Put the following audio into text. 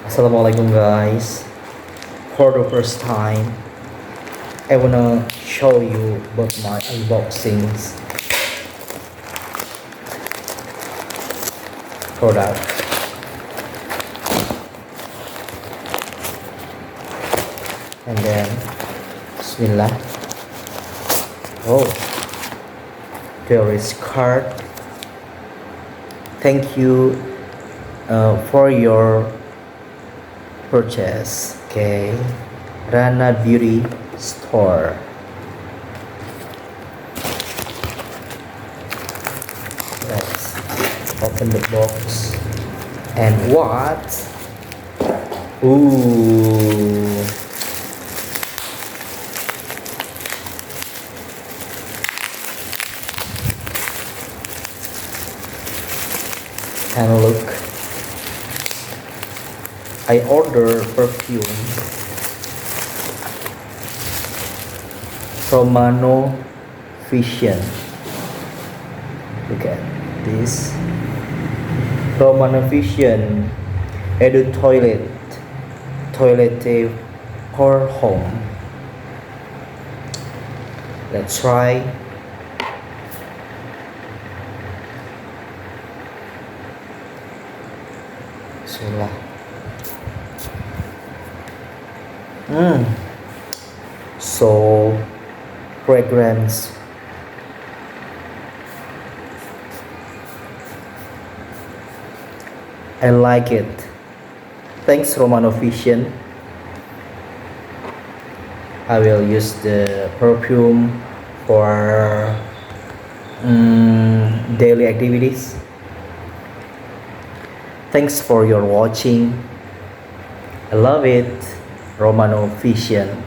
Assalamualaikum guys. For the first time, I wanna show you about my unboxings product. And then, Bismillah. Oh, there is card. Thank you for your purchase. Okay, Rana Beauty Store. Let's open the box. And what? Ooh. And look, I order perfume Romano Vision. Look at this Romano Vision Edu toilette for home. Let's try. Bismillah. So fragrance. I like it. Thanks Romano Vision. I will use the perfume for daily activities. Thanks for your watching. I love it. Romano Vision.